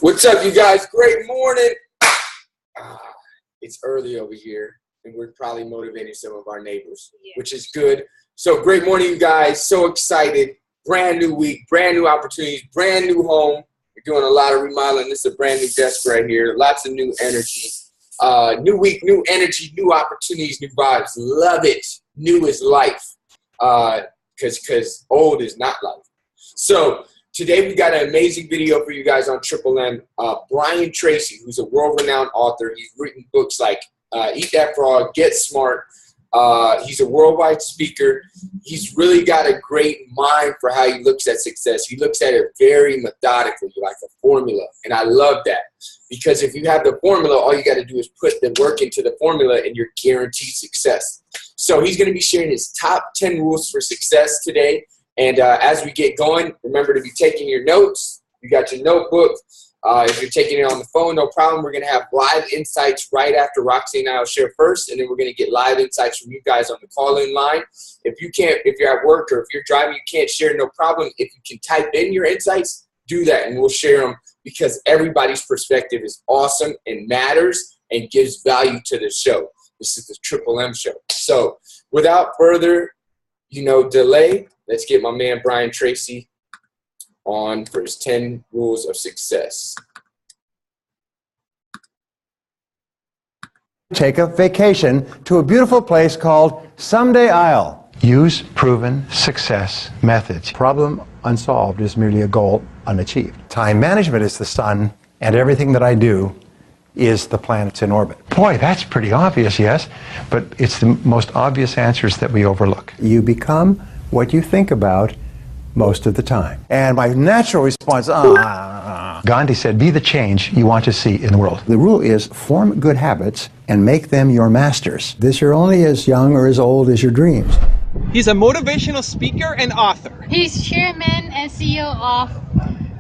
What's up, you guys? Great morning. It's early over here, and we're probably motivating some of our neighbors, which is good. So great morning, you guys. So excited. Brand new week, brand new opportunities, brand new home. We're doing a lot of remodeling. This is a brand new desk right here. Lots of new energy. New week, new energy, new opportunities, new vibes. Love it. New is life. Because old is not life. So today we got an amazing video for you guys on Triple M. Brian Tracy, who's a world-renowned author. He's written books like Eat That Frog, Get Smart. He's a worldwide speaker. He's really got a great mind for how he looks at success. He looks at it very methodically, like a formula. And I love that, because if you have the formula, all you got to do is put the work into the formula and you're guaranteed success. So he's going to be sharing his top 10 rules for success today. And as we get going, remember to be taking your notes. You got your notebook. If you're taking it on the phone, no problem. We're going to have live insights right after Roxy and I will share first, and then we're going to get live insights from you guys on the call-in line. If you're at work or if you're driving, you can't share, no problem. If you can type in your insights, do that, and we'll share them, because everybody's perspective is awesome and matters and gives value to the show. This is the Triple M show. So without further delay, let's get my man Brian Tracy on for his 10 rules of success. Take a vacation to a beautiful place called Someday I'll. Use proven success methods. Problem unsolved is merely a goal unachieved. Time management is the sun, and everything that I do is the planets in orbit. Boy, that's pretty obvious, yes, but it's the most obvious answers that we overlook. You become what you think about most of the time. And my natural response, Gandhi said, be the change you want to see in the world. The rule is form good habits and make them your masters. This you're only as young or as old as your dreams. He's a motivational speaker and author. He's chairman and CEO of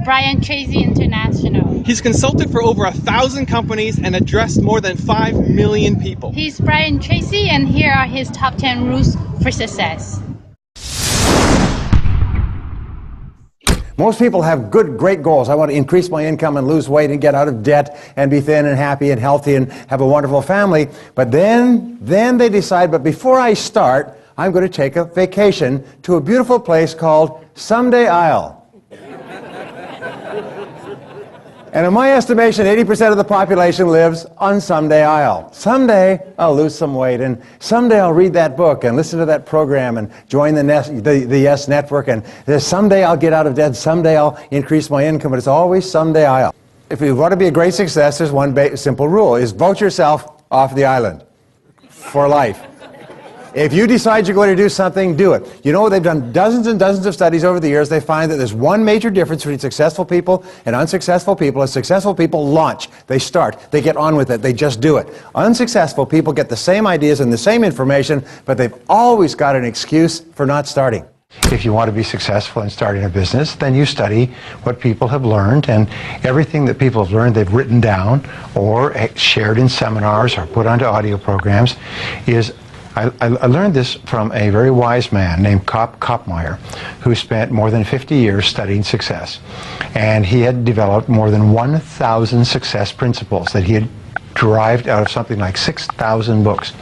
Brian Tracy International. He's consulted for over 1,000 companies and addressed more than 5 million people. He's Brian Tracy, and here are his top 10 rules for success. Most people have great goals. I want to increase my income and lose weight and get out of debt and be thin and happy and healthy and have a wonderful family. But then they decide, but before I start, I'm going to take a vacation to a beautiful place called Someday I'll. And in my estimation, 80% of the population lives on Someday I'll. Someday I'll lose some weight, and someday I'll read that book and listen to that program and join the Yes Network, and someday I'll get out of debt, someday I'll increase my income, but it's always someday I'll. If you want to be a great success, there's one simple rule, is vote yourself off the island for life. If you decide you're going to do something, do it. You know, they've done dozens and dozens of studies over the years. They find that there's one major difference between successful people and unsuccessful people. Is successful people launch. They start. They get on with it. They just do it. Unsuccessful people get the same ideas and the same information, but they've always got an excuse for not starting. If you want to be successful in starting a business, then you study what people have learned, and everything that people have learned they've written down or shared in seminars or put onto audio programs is... I learned this from a very wise man named Kopmeyer, who spent more than 50 years studying success. And he had developed more than 1,000 success principles that he had derived out of something like 6,000 books.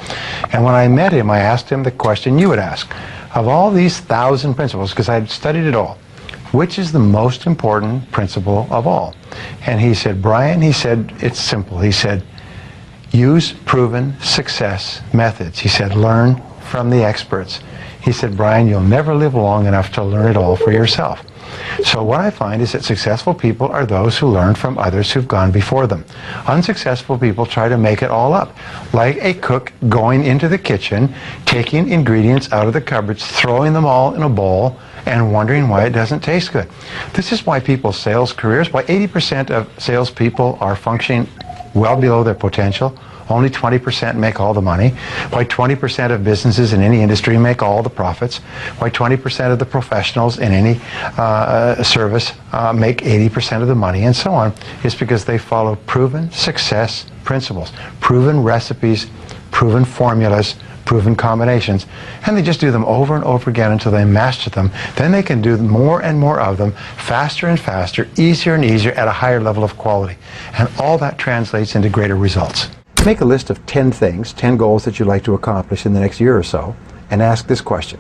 And when I met him, I asked him the question you would ask. Of all these 1,000 principles, because I had studied it all, which is the most important principle of all? And he said, Brian, he said, it's simple. He said, use proven success methods. He said, learn from the experts. He said, Brian, you'll never live long enough to learn it all for yourself. So what I find is that successful people are those who learn from others who've gone before them. Unsuccessful people try to make it all up, like a cook going into the kitchen, taking ingredients out of the cupboards, throwing them all in a bowl, and wondering why it doesn't taste good. This is why people's sales careers, why 80% of salespeople are functioning well below their potential. Only 20% make all the money. Why 20% of businesses in any industry make all the profits. Why 20% of the professionals in any service make 80% of the money, and so on. It's because they follow proven success principles, proven recipes, proven formulas, proven combinations, and they just do them over and over again until they master them. Then they can do more and more of them, faster and faster, easier and easier, at a higher level of quality. And all that translates into greater results. Make a list of 10 things, 10 goals that you'd like to accomplish in the next year or so, and ask this question.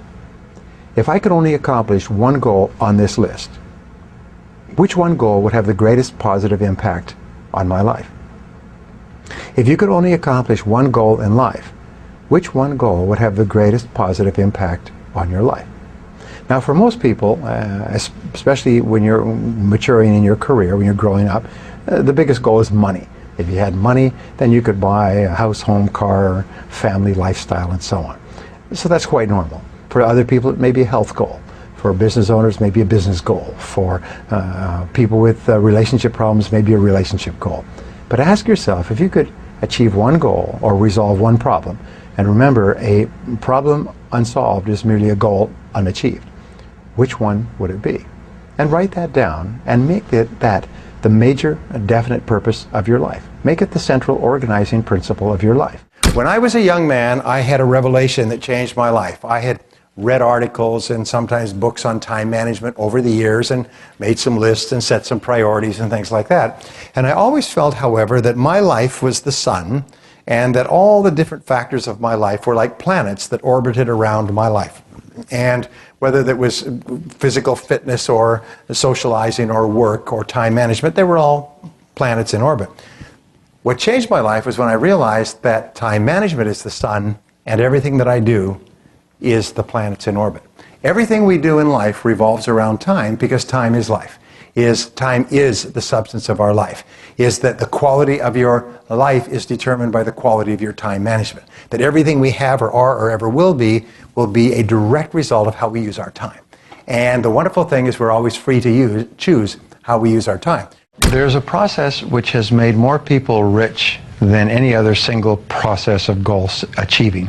If I could only accomplish one goal on this list, which one goal would have the greatest positive impact on my life? If you could only accomplish one goal in life, which one goal would have the greatest positive impact on your life? Now, for most people, especially when you're maturing in your career, when you're growing up, the biggest goal is money. If you had money, then you could buy a house, home, car, family, lifestyle, and so on. So that's quite normal. For other people, it may be a health goal. For business owners, maybe a business goal. For people with relationship problems, maybe a relationship goal. But ask yourself, if you could achieve one goal or resolve one problem, and remember, a problem unsolved is merely a goal unachieved, which one would it be? And write that down and make that the major definite purpose of your life. Make it the central organizing principle of your life. When I was a young man, I had a revelation that changed my life. I had read articles and sometimes books on time management over the years and made some lists and set some priorities and things like that. And I always felt, however, that my life was the sun and that all the different factors of my life were like planets that orbited around my life. And whether that was physical fitness or socializing or work or time management, they were all planets in orbit. What changed my life was when I realized that time management is the sun and everything that I do is the planets in orbit. Everything we do in life revolves around time because time is life. Time is the substance of our life. Is that the quality of your life is determined by the quality of your time management. That everything we have or are or ever will be a direct result of how we use our time. And the wonderful thing is we're always free to choose how we use our time. There's a process which has made more people rich than any other single process of goal achieving.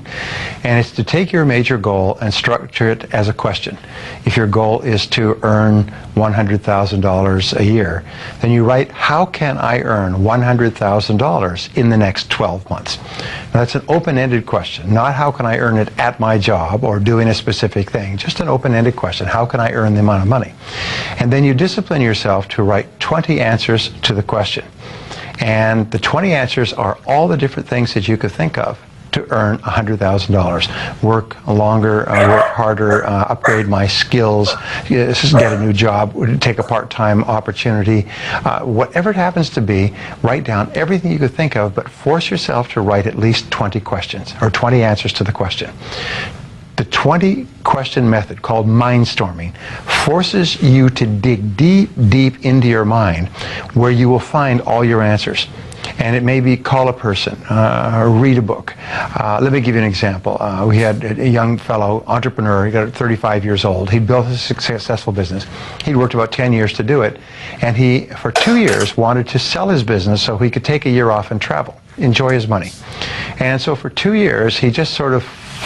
And it's to take your major goal and structure it as a question. If your goal is to earn $100,000 a year, then you write, how can I earn $100,000 in the next 12 months? Now, that's an open-ended question, not how can I earn it at my job or doing a specific thing, just an open-ended question, how can I earn the amount of money? And then you discipline yourself to write 20 answers to the question. And the 20 answers are all the different things that you could think of to earn $100,000. Work longer, work harder, upgrade my skills, get a new job, take a part-time opportunity. Whatever it happens to be, write down everything you could think of, but force yourself to write at least 20 questions, or 20 answers to the question. The 20-question method, called mindstorming, forces you to dig deep, deep into your mind where you will find all your answers. And it may be call a person, or read a book. Let me give you an example. We had a young fellow, entrepreneur, he got 35 years old. He built a successful business. He'd worked about 10 years to do it. And he, for 2 years, wanted to sell his business so he could take a year off and travel, enjoy his money. And so for 2 years, he just sort of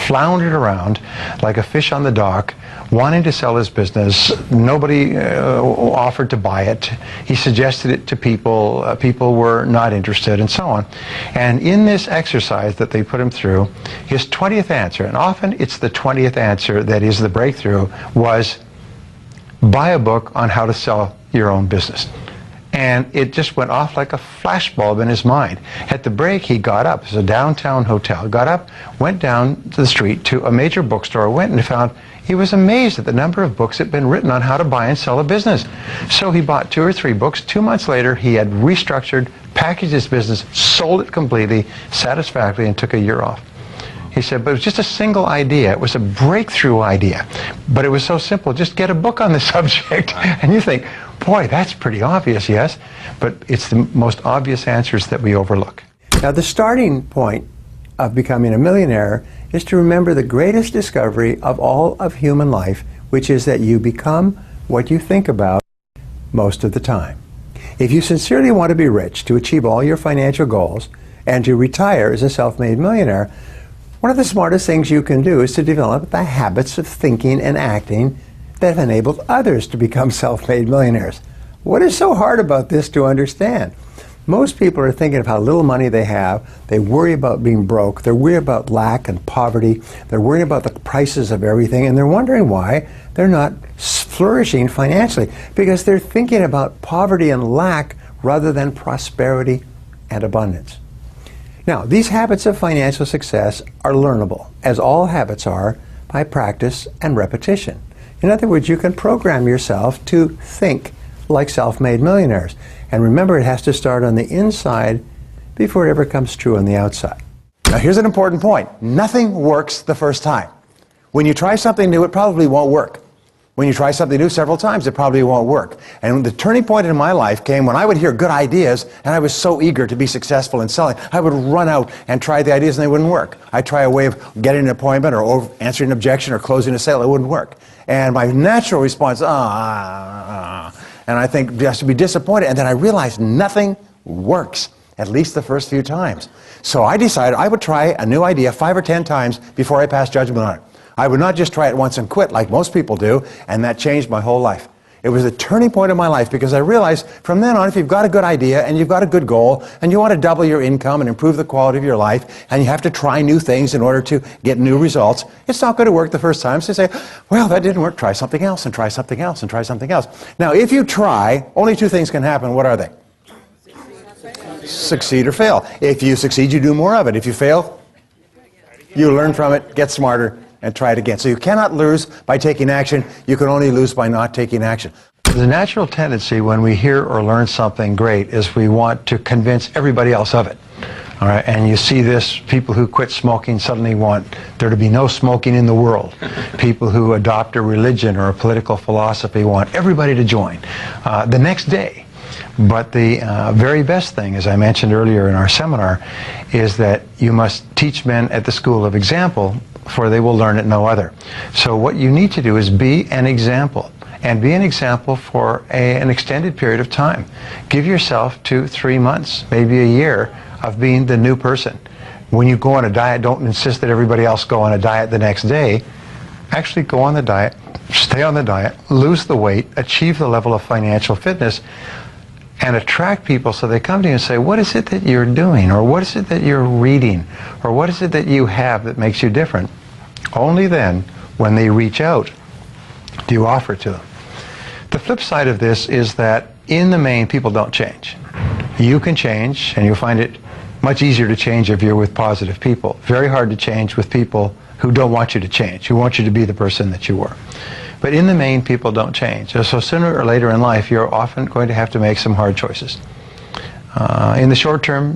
floundered around like a fish on the dock, wanting to sell his business. Nobody offered to buy it. He suggested it to people. People were not interested, and so on. And in this exercise that they put him through, his 20th answer, and often it's the 20th answer that is the breakthrough, was buy a book on how to sell your own business. And it just went off like a flashbulb in his mind. At the break, he got up. It was a downtown hotel. Got up, went down to the street to a major bookstore, went and found he was amazed at the number of books that had been written on how to buy and sell a business. So he bought 2 or 3 books. 2 months later, he had restructured, packaged his business, sold it completely, satisfactorily, and took a year off. He said, but it was just a single idea. It was a breakthrough idea. But it was so simple. Just get a book on the subject. And you think, boy, that's pretty obvious, yes? But it's the most obvious answers that we overlook. Now, the starting point of becoming a millionaire is to remember the greatest discovery of all of human life, which is that you become what you think about most of the time. If you sincerely want to be rich, to achieve all your financial goals, and to retire as a self-made millionaire, one of the smartest things you can do is to develop the habits of thinking and acting that have enabled others to become self-made millionaires. What is so hard about this to understand? Most people are thinking of how little money they have. They worry about being broke. They're worried about lack and poverty. They're worried about the prices of everything, and they're wondering why they're not flourishing financially, because they're thinking about poverty and lack rather than prosperity and abundance. Now, these habits of financial success are learnable, as all habits are, by practice and repetition. In other words, you can program yourself to think like self-made millionaires. And remember, it has to start on the inside before it ever comes true on the outside. Now, here's an important point. Nothing works the first time. When you try something new, it probably won't work. When you try something new several times, it probably won't work. And the turning point in my life came when I would hear good ideas, and I was so eager to be successful in selling. I would run out and try the ideas, and they wouldn't work. I'd try a way of getting an appointment or answering an objection or closing a sale. It wouldn't work. And my natural response, and I think just to be disappointed. And then I realized nothing works, at least the first few times. So I decided I would try a new idea 5 or 10 times before I passed judgment on it. I would not just try it once and quit like most people do, and that changed my whole life. It was a turning point in my life because I realized from then on, if you've got a good idea and you've got a good goal and you want to double your income and improve the quality of your life and you have to try new things in order to get new results, it's not going to work the first time. So you say, well, that didn't work. Try something else and try something else and try something else. Now, if you try, only 2 things can happen. What are they? Succeed or fail. If you succeed, you do more of it. If you fail, you learn from it, get smarter, and try it again. So you cannot lose by taking action. You can only lose by not taking action. The natural tendency when we hear or learn something great is we want to convince everybody else of it. All right, and you see this, people who quit smoking suddenly want there to be no smoking in the world. People who adopt a religion or a political philosophy want everybody to join the next day. But the very best thing, as I mentioned earlier in our seminar, is that you must teach men at the school of example, for they will learn at no other. So what you need to do is be an example, and be an example for an extended period of time. Give yourself 2, 3 months, maybe a year, of being the new person. When you go on a diet, don't insist that everybody else go on a diet the next day. Actually go on the diet, stay on the diet, lose the weight, achieve the level of financial fitness, and attract people so they come to you and say, what is it that you're doing? Or what is it that you're reading? Or what is it that you have that makes you different? Only then, when they reach out, do you offer it to them. The flip side of this is that, in the main, people don't change. You can change, and you'll find it much easier to change if you're with positive people. Very hard to change with people who don't want you to change, who want you to be the person that you were. But in the main, people don't change. So sooner or later in life, you're often going to have to make some hard choices. In the short term,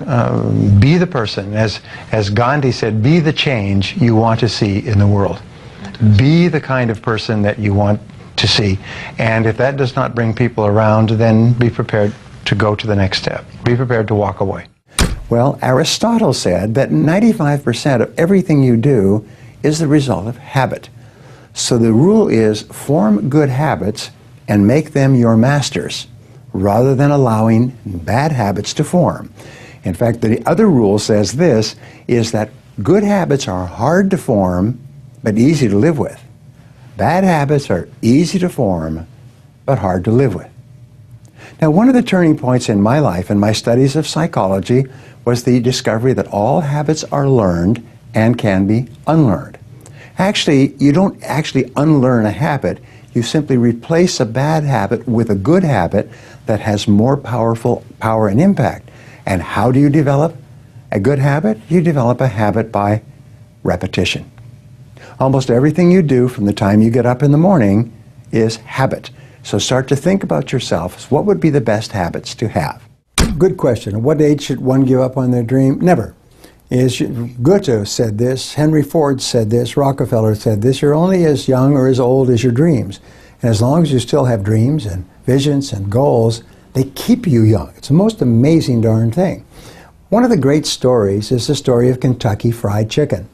be the person. As Gandhi said, be the change you want to see in the world. Be the kind of person that you want to see. And if that does not bring people around, then be prepared to go to the next step. Be prepared to walk away. Well, Aristotle said that 95% of everything you do is the result of habit. So the rule is form good habits and make them your masters, rather than allowing bad habits to form. In fact, the other rule says this, is that good habits are hard to form, but easy to live with. Bad habits are easy to form, but hard to live with. Now, one of the turning points in my life and my studies of psychology was the discovery that all habits are learned and can be unlearned. Actually, you don't actually unlearn a habit. You simply replace a bad habit with a good habit that has more power and impact. And how do you develop a good habit? You develop a habit by repetition. Almost everything you do from the time you get up in the morning is habit. So start to think about yourself. What would be the best habits to have? Good question. At what age should one give up on their dream? Never. Goethe said this, Henry Ford said this, Rockefeller said this, you're only as young or as old as your dreams. And as long as you still have dreams and visions and goals, they keep you young. It's the most amazing darn thing. One of the great stories is the story of Kentucky Fried Chicken.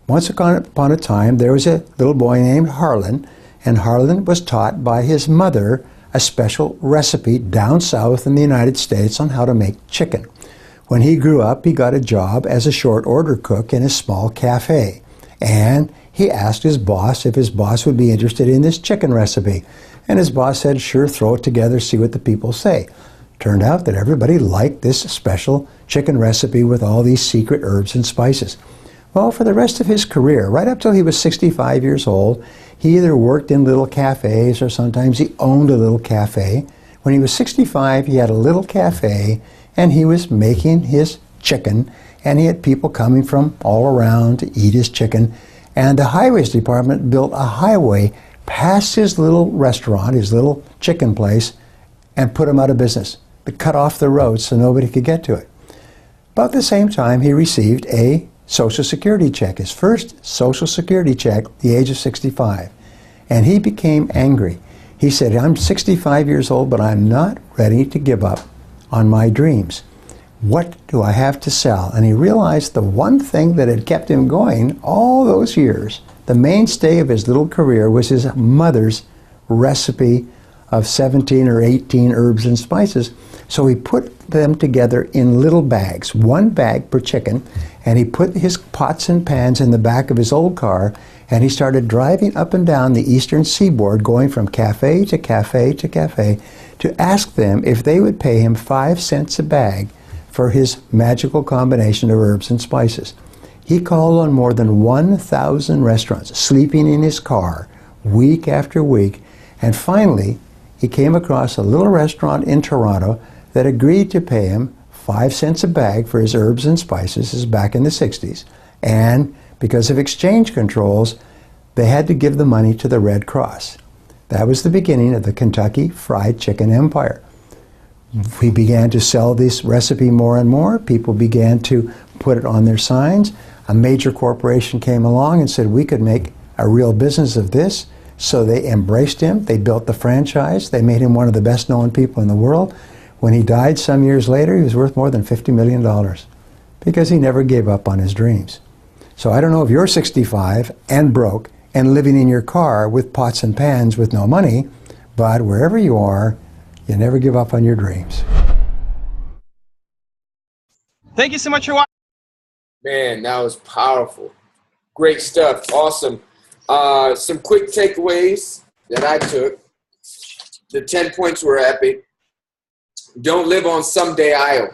Once upon a time, there was a little boy named Harlan, and Harlan was taught by his mother a special recipe down south in the United States on how to make chicken. When he grew up, he got a job as a short order cook in a small cafe. And he asked his boss if his boss would be interested in this chicken recipe. And his boss said, sure, throw it together, see what the people say. Turned out that everybody liked this special chicken recipe with all these secret herbs and spices. Well, for the rest of his career, right up till he was 65 years old, he either worked in little cafes or sometimes he owned a little cafe. When he was 65, he had a little cafe and he was making his chicken, and he had people coming from all around to eat his chicken. And the highways department built a highway past his little restaurant, his little chicken place, and put him out of business. They cut off the road so nobody could get to it. About the same time, he received a Social Security check, his first Social Security check at the age of 65. And he became angry. He said, I'm 65 years old, but I'm not ready to give up on my dreams. What do I have to sell? And he realized the one thing that had kept him going all those years, the mainstay of his little career, was his mother's recipe of 17 or 18 herbs and spices. So he put them together in little bags, one bag per chicken, and he put his pots and pans in the back of his old car, and he started driving up and down the eastern seaboard, going from cafe to cafe to cafe, to ask them if they would pay him 5 cents a bag for his magical combination of herbs and spices. He called on more than 1,000 restaurants, sleeping in his car week after week, and finally he came across a little restaurant in Toronto that agreed to pay him 5 cents a bag for his herbs and spices. This is back in the 60s. And because of exchange controls, they had to give the money to the Red Cross. That was the beginning of the Kentucky Fried Chicken Empire. We began to sell this recipe more and more. People began to put it on their signs. A major corporation came along and said we could make a real business of this. So they embraced him. They built the franchise. They made him one of the best known people in the world. When he died some years later, he was worth more than $50 million because he never gave up on his dreams. So I don't know if you're 65 and broke and living in your car with pots and pans with no money, but wherever you are, you never give up on your dreams. Thank you so much for watching. Man, that was powerful. Great stuff. Awesome. Some quick takeaways that I took. The 10 points were epic. Don't live on someday I'll.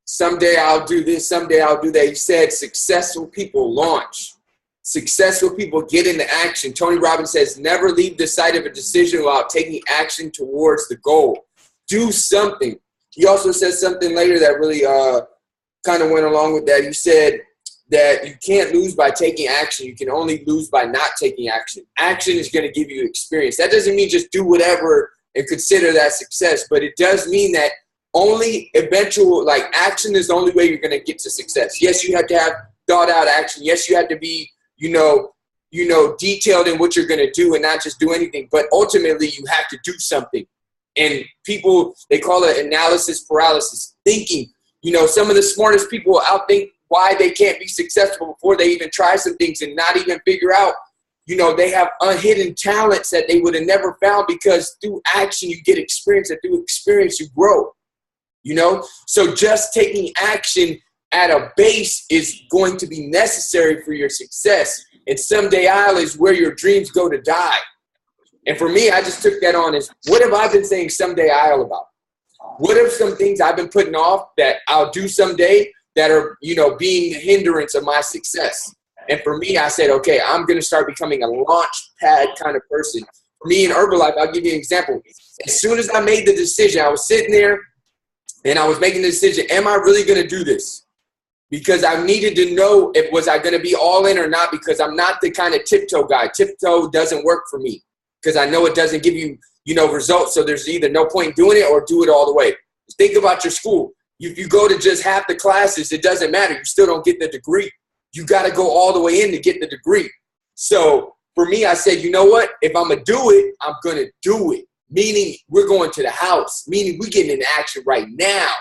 Someday I'll do this, someday I'll do that. He said successful people launch. Successful people get into action. Tony Robbins says never leave the site of a decision without taking action towards the goal. Do something. He also says something later that really kind of went along with that. He said that you can't lose by taking action. You can only lose by not taking action. Action is going to give you experience. That doesn't mean just do whatever and consider that success, but it does mean that only eventual, like action is the only way you're going to get to success. Yes, you have to have thought out action. Yes, you have to be, detailed in what you're going to do and not just do anything, but ultimately you have to do something. And people, they call it analysis paralysis, thinking. Some of the smartest people outthink why they can't be successful before they even try some things and not even figure out, they have hidden talents that they would have never found because through action you get experience, and through experience you grow, So just taking action at a base is going to be necessary for your success. And someday I'll is where your dreams go to die. And for me, I just took that on as, what have I been saying someday I'll about? What are some things I've been putting off that I'll do someday that are, being the hindrance of my success? And for me, I said, okay, I'm going to start becoming a launch pad kind of person. For me in Herbalife, I'll give you an example. As soon as I made the decision, I was sitting there and I was making the decision, am I really going to do this? Because I needed to know if was I going to be all in or not, because I'm not the kind of tiptoe guy. Tiptoe doesn't work for me because I know it doesn't give you, results. So there's either no point in doing it or do it all the way. Think about your school. If you go to just half the classes, it doesn't matter. You still don't get the degree. You got to go all the way in to get the degree. So for me, I said, you know what? If I'm going to do it, I'm going to do it. Meaning we're going to the house. Meaning we're getting into action right now.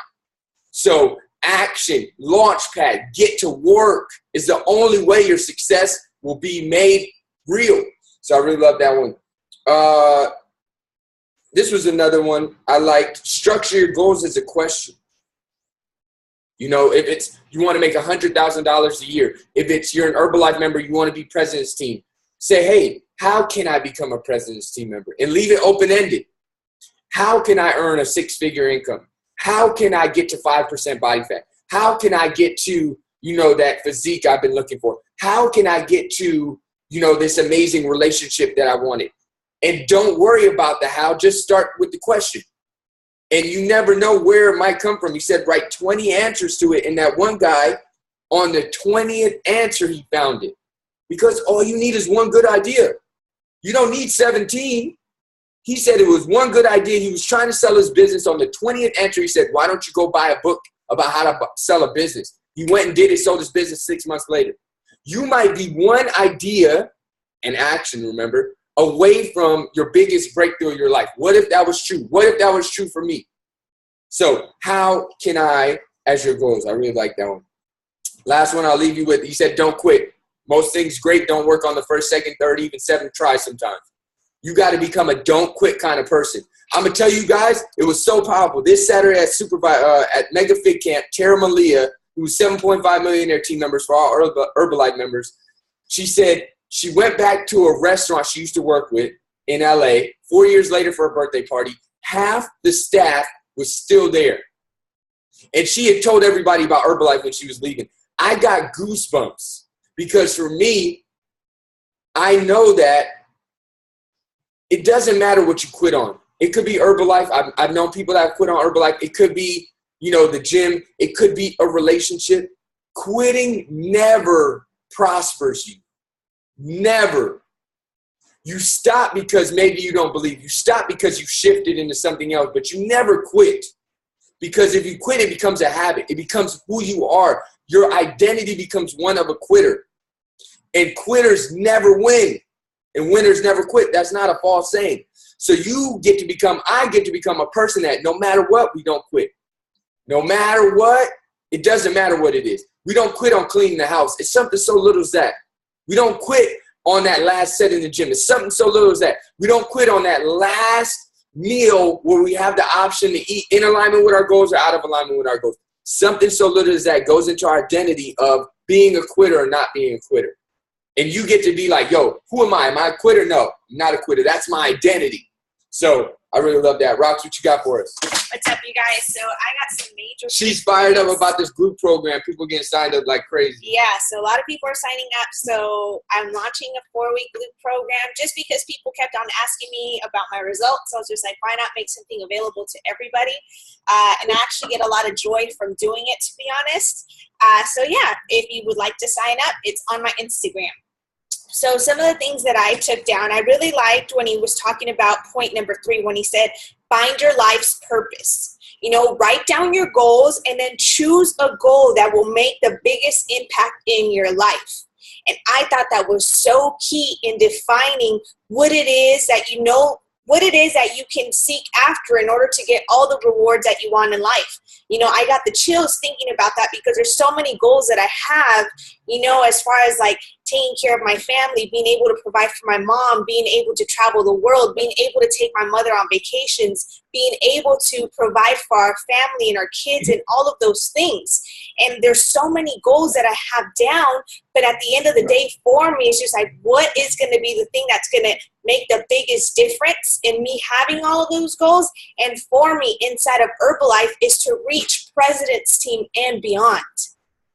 So action, launch pad, get to work is the only way your success will be made real. So I really love that one. This was another one I liked. Structure your goals as a question. If it's you want to make $100,000 a year, if you're an Herbalife member, you want to be president's team, say, hey, how can I become a president's team member? And leave it open-ended. How can I earn a 6-figure income? How can I get to 5% body fat? How can I get to, that physique I've been looking for? How can I get to, this amazing relationship that I wanted? And don't worry about the how, just start with the question. And you never know where it might come from. He said, write 20 answers to it. And that one guy, on the 20th answer, he found it. Because all you need is one good idea. You don't need 17. He said it was one good idea. He was trying to sell his business. On the 20th answer, he said, why don't you go buy a book about how to sell a business? He went and did it, sold his business 6 months later. You might be one idea, and action, remember, away from your biggest breakthrough in your life. What if that was true? What if that was true for me? So how can I, as your goals? I really like that one. Last one I'll leave you with. He said, don't quit. Most things great don't work on the first, second, third, even seventh try sometimes. You got to become a don't quit kind of person. I'm going to tell you guys, it was so powerful. This Saturday at Mega Fit Camp, Tara Malia, who's 7.5 millionaire team members for all Herbalife members, she said she went back to a restaurant she used to work with in LA 4 years later for her birthday party. Half the staff was still there. And she had told everybody about Herbalife when she was leaving. I got goosebumps because for me, I know that it doesn't matter what you quit on. It could be Herbalife. I've known people that have quit on Herbalife. It could be, the gym. It could be a relationship. Quitting never prospers you. Never. You stop because maybe you don't believe. You stop because you shifted into something else, but you never quit. Because if you quit, it becomes a habit. It becomes who you are. Your identity becomes one of a quitter. And quitters never win. And winners never quit. That's not a false saying. So I get to become a person that no matter what, we don't quit. No matter what, it doesn't matter what it is. We don't quit on cleaning the house. It's something so little as that. We don't quit on that last set in the gym. It's something so little as that. We don't quit on that last meal where we have the option to eat in alignment with our goals or out of alignment with our goals. Something so little as that goes into our identity of being a quitter or not being a quitter. And you get to be like, yo, who am I? Am I a quitter? No, I'm not a quitter. That's my identity. So I really love that. Rox, what you got for us? What's up, you guys? So I got some major. She's fired up about this group program. People getting signed up like crazy. Yeah, so a lot of people are signing up. So I'm launching a 4-week group program just because people kept on asking me about my results. So I was just like, why not make something available to everybody? And I actually get a lot of joy from doing it, to be honest. So yeah, if you would like to sign up, it's on my Instagram. So some of the things that I took down, I really liked when he was talking about point number 3, when he said, find your life's purpose. Write down your goals and then choose a goal that will make the biggest impact in your life. And I thought that was so key in defining what it is that you can seek after in order to get all the rewards that you want in life. I got the chills thinking about that because there's so many goals that I have, as far as like taking care of my family, being able to provide for my mom, being able to travel the world, being able to take my mother on vacations, being able to provide for our family and our kids and all of those things. And there's so many goals that I have down, but at the end of the day, for me, it's just like, what is going to be the thing that's going to make the biggest difference in me having all of those goals? And for me, inside of Herbalife, is to reach President's Team and beyond,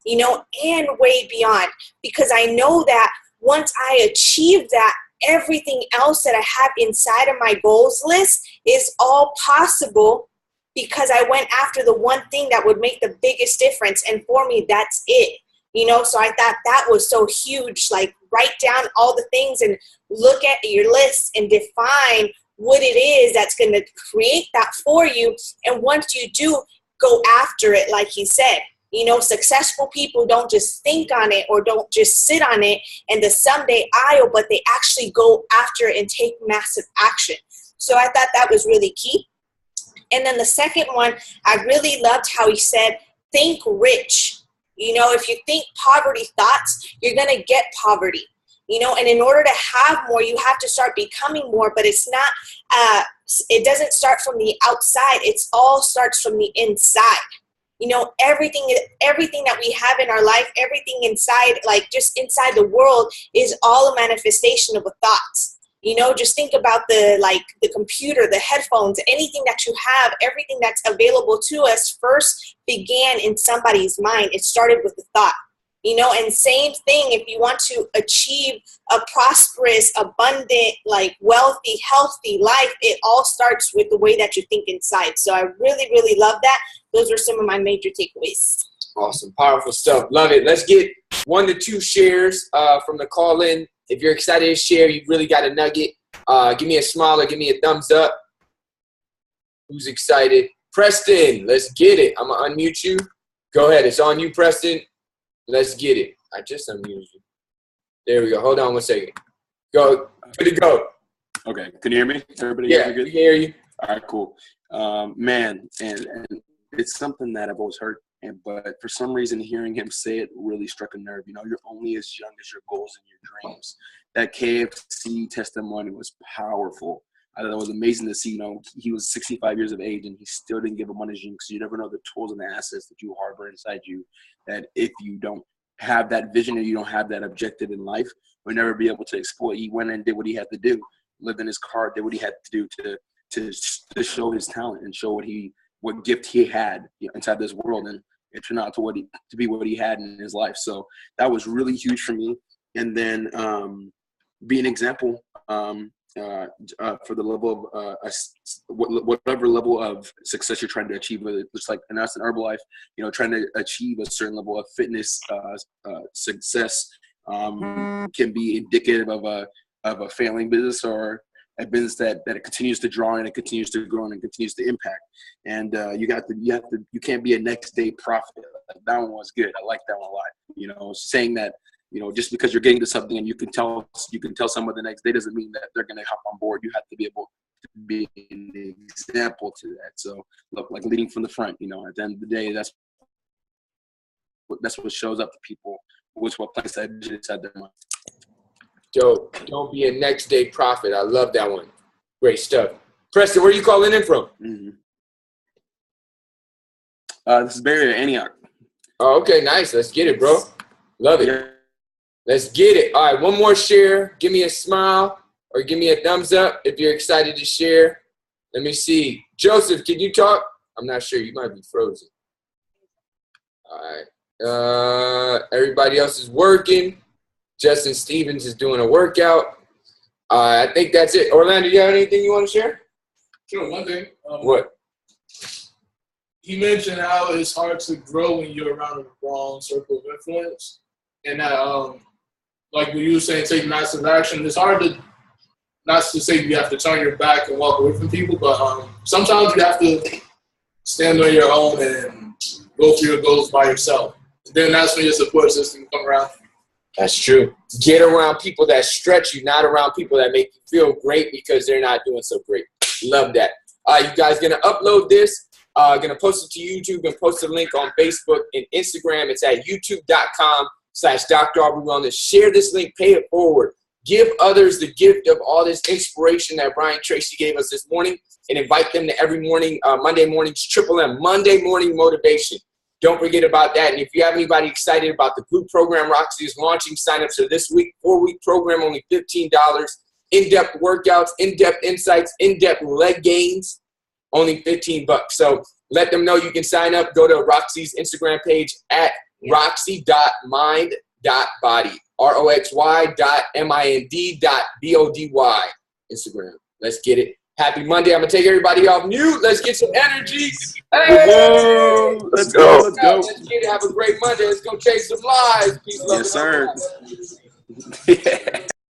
and way beyond, because I know that once I achieve that, everything else that I have inside of my goals list is all possible because I went after the one thing that would make the biggest difference. And for me, that's it. So I thought that was so huge. Like, write down all the things and look at your list and define what it is that's going to create that for you. And once you do, go after it, like he said. Successful people don't just think on it or don't just sit on it in the someday aisle, but they actually go after it and take massive action. So I thought that was really key. And then the second one, I really loved how he said, think rich. If you think poverty thoughts, you're going to get poverty. And in order to have more, you have to start becoming more, but it's not, it doesn't start from the outside. It all starts from the inside. Everything that we have in our life, everything inside, like just inside the world, is all a manifestation of a thoughts. You know, just think about the computer, the headphones, anything that you have, everything that's available to us first began in somebody's mind. It started with a thought, you know, and same thing, if you want to achieve a prosperous, abundant, like wealthy, healthy life, it all starts with the way that you think inside. So I really, really love that. Those are some of my major takeaways. Awesome. Powerful stuff. Love it. Let's get 1 to 2 shares from the call in. If you're excited to share, you really got a nugget. Give me a smile or give me a thumbs up. Who's excited? Preston, let's get it. I'm going to unmute you. Go ahead. It's on you, Preston. Let's get it. I just unmuted you. There we go. Hold on 1 second. Go. Good to go. Okay. Can you hear me? Everybody yeah, good? We can hear you. All right, cool. Man, and it's something that I've always heard. But for some reason, hearing him say it really struck a nerve. You know, you're only as young as your goals and your dreams. That KFC testimony was powerful. I thought it was amazing to see, you know, he was 65 years of age and he still didn't give up on his dream, because you never know the tools and the assets that you harbor inside you, that if you don't have that vision or you don't have that objective in life, you'll never be able to exploit. He went and did what he had to do, lived in his car, did what he had to do to show his talent and show what gift he had, you know, inside this world, and it turned out to be what he had in his life. So that was really huge for me. And then be an example for the level of whatever level of success you're trying to achieve. Whether it's like, and that's in Herbalife, you know, trying to achieve a certain level of fitness success can be indicative of a failing business, or a business that it continues to draw and it continues to grow and it continues to impact. And you can't be a next day prophet. That one was good. I like that one a lot. You know, saying that, you know, just because you're getting to something and you can tell someone the next day doesn't mean that they're going to hop on board. You have to be able to be an example to that. So like leading from the front, you know, at the end of the day, that's what shows up to people, what place that vision inside their mind. Dope. Don't be a next day prophet. I love that one. Great stuff. Preston, where are you calling in from? Mm-hmm. This is Barry at Antioch. Oh, okay, nice. Let's get it, bro. Love it. Yeah. Let's get it. All right, one more share. Give me a smile or give me a thumbs up if you're excited to share. Let me see. Joseph, can you talk? I'm not sure. You might be frozen. All right. Everybody else is working. Justin Stevens is doing a workout. I think that's it. Orlando, you have anything you want to share? Sure, one thing. What? He mentioned how it's hard to grow when you're around the wrong circle of influence. And that, like when you were saying, take massive action, it's hard to, not to say you have to turn your back and walk away from people, but sometimes you have to stand on your own and go for your goals by yourself. And then that's when your support system come around. That's true. Get around people that stretch you, not around people that make you feel great because they're not doing so great. Love that. You guys going to upload this, going to post it to YouTube and post a link on Facebook and Instagram. It's at youtube.com/DrAubreyWellness. Share this link, pay it forward. Give others the gift of all this inspiration that Brian Tracy gave us this morning, and invite them to every morning, Monday mornings, Triple M, Monday morning motivation. Don't forget about that. And if you have anybody excited about the group program Roxy is launching, sign-ups for this week, 4-week program, only $15. In-depth workouts, in-depth insights, in-depth leg gains, only $15. So let them know you can sign up. Go to Roxy's Instagram page at roxy.mind.body, roxy.mind.body, Instagram. Let's get it. Happy Monday. I'm going to take everybody off mute. Let's get some energy. Hey! Whoa, let's go. Let's get it. Have a great Monday. Let's go chase some lives. Peace, love, yes, sir.